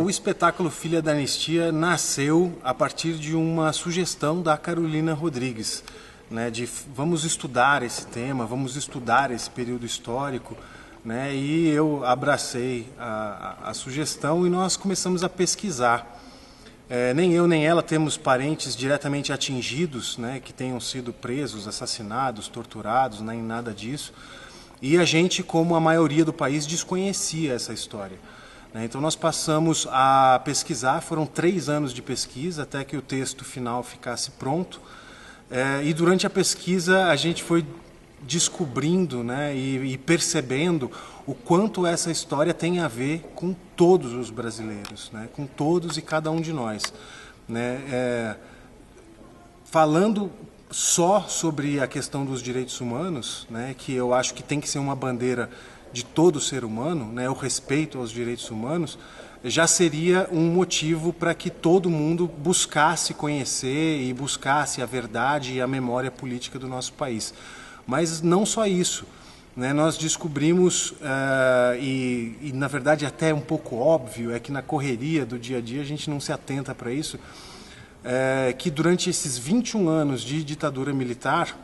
o espetáculo Filha da Anistia nasceu a partir de uma sugestão da Carolina Rodrigues, né, de vamos estudar esse tema, vamos estudar esse período histórico, né, e eu abracei a sugestão e nós começamos a pesquisar. Nem eu nem ela temos parentes diretamente atingidos, né, que tenham sido presos, assassinados, torturados, nem nada disso. E a gente, como a maioria do país, desconhecia essa história. Então nós passamos a pesquisar, foram 3 anos de pesquisa até que o texto final ficasse pronto. E durante a pesquisa a gente foi descobrindo, né, e percebendo o quanto essa história tem a ver com todos os brasileiros, né, com todos e cada um de nós, né. Falando só sobre a questão dos direitos humanos, né, que eu acho que tem que ser uma bandeira de todo ser humano, né, o respeito aos direitos humanos, já seria um motivo para que todo mundo buscasse conhecer e buscasse a verdade e a memória política do nosso país. Mas não só isso, né? Nós descobrimos, e na verdade até um pouco óbvio, é que na correria do dia a dia a gente não se atenta para isso, que durante esses 21 anos de ditadura militar,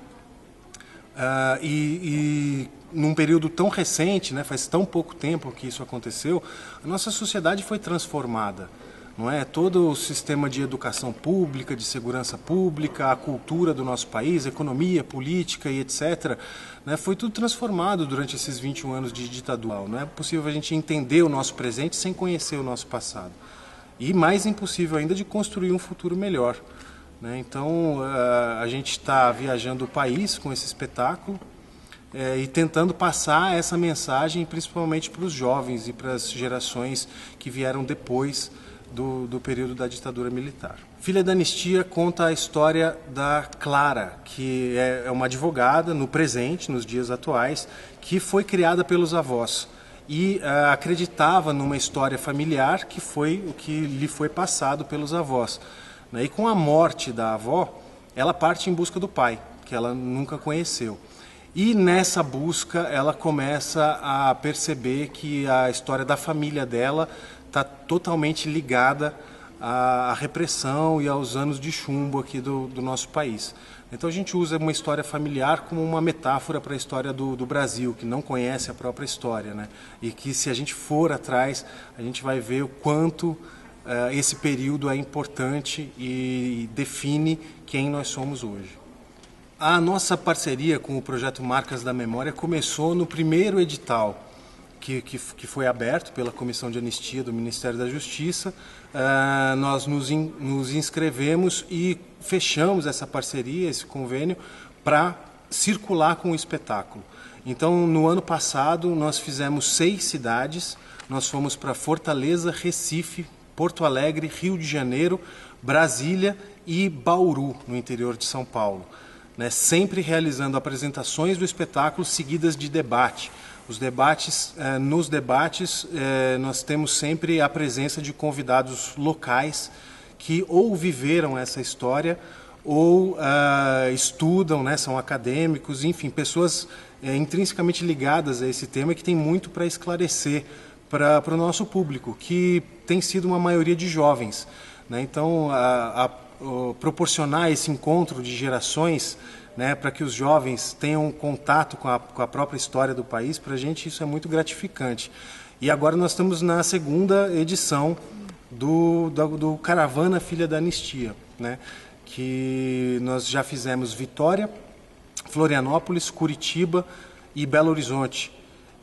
e num período tão recente, né, faz tão pouco tempo que isso aconteceu, a nossa sociedade foi transformada. Não é? Todo o sistema de educação pública, de segurança pública, a cultura do nosso país, a economia, política e etc., né, foi tudo transformado durante esses 21 anos de ditadura. Não é possível a gente entender o nosso presente sem conhecer o nosso passado. E mais impossível ainda de construir um futuro melhor, né? Então a gente está viajando o país com esse espetáculo e tentando passar essa mensagem principalmente para os jovens e para as gerações que vieram depois do período da ditadura militar. Filha da Anistia conta a história da Clara, que é uma advogada no presente, nos dias atuais, que foi criada pelos avós e acreditava numa história familiar que foi o que lhe foi passado pelos avós. E com a morte da avó, ela parte em busca do pai, que ela nunca conheceu. E nessa busca ela começa a perceber que a história da família dela está totalmente ligada à repressão e aos anos de chumbo aqui do nosso país. Então a gente usa uma história familiar como uma metáfora para a história do Brasil, que não conhece a própria história, né? E que se a gente for atrás, a gente vai ver o quanto esse período é importante e define quem nós somos hoje. A nossa parceria com o projeto Marcas da Memória começou no primeiro edital que foi aberto pela Comissão de Anistia do Ministério da Justiça. Nós nos inscrevemos e fechamos essa parceria, esse convênio, para circular com o espetáculo. Então, no ano passado, nós fizemos 6 cidades. Nós fomos para Fortaleza, Recife, Porto Alegre, Rio de Janeiro, Brasília e Bauru, no interior de São Paulo, né? Sempre realizando apresentações do espetáculo seguidas de debate. Os debates, nos debates, nós temos sempre a presença de convidados locais que ou viveram essa história ou estudam, né, são acadêmicos, enfim, pessoas intrinsecamente ligadas a esse tema que tem muito para esclarecer para o nosso público, que tem sido uma maioria de jovens, né? Então, proporcionar esse encontro de gerações, né, para que os jovens tenham contato com a própria história do país, para a gente isso é muito gratificante. E agora nós estamos na 2ª edição do Caravana Filha da Anistia, né, que nós já fizemos Vitória, Florianópolis, Curitiba e Belo Horizonte.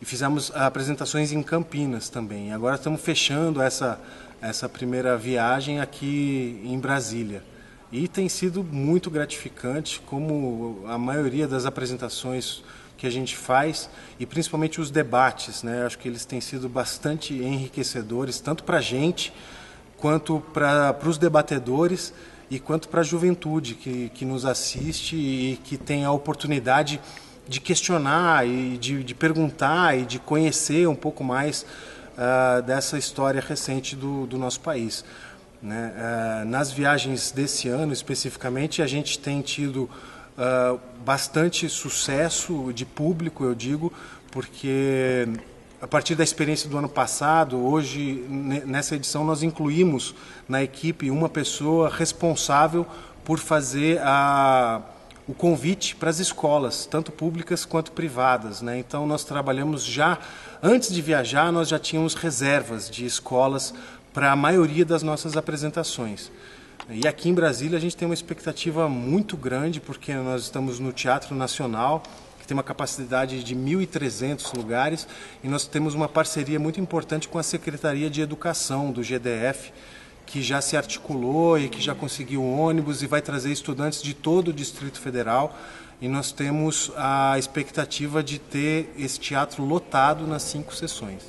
E fizemos apresentações em Campinas também. Agora estamos fechando essa primeira viagem aqui em Brasília. E tem sido muito gratificante, como a maioria das apresentações que a gente faz, e principalmente os debates, né? Acho que eles têm sido bastante enriquecedores, tanto para a gente, quanto para os debatedores, e quanto para a juventude que nos assiste e que tem a oportunidade de questionar e de perguntar e de conhecer um pouco mais dessa história recente do nosso país, né? Nas viagens desse ano, especificamente, a gente tem tido bastante sucesso de público, eu digo, porque a partir da experiência do ano passado, hoje, nessa edição, nós incluímos na equipe uma pessoa responsável por fazer o convite para as escolas, tanto públicas quanto privadas, né? Então, nós trabalhamos já, antes de viajar, nós já tínhamos reservas de escolas para a maioria das nossas apresentações. E aqui em Brasília a gente tem uma expectativa muito grande, porque nós estamos no Teatro Nacional, que tem uma capacidade de 1.300 lugares, e nós temos uma parceria muito importante com a Secretaria de Educação do GDF, que já se articulou e que já conseguiu um ônibus e vai trazer estudantes de todo o Distrito Federal, e nós temos a expectativa de ter esse teatro lotado nas 5 sessões.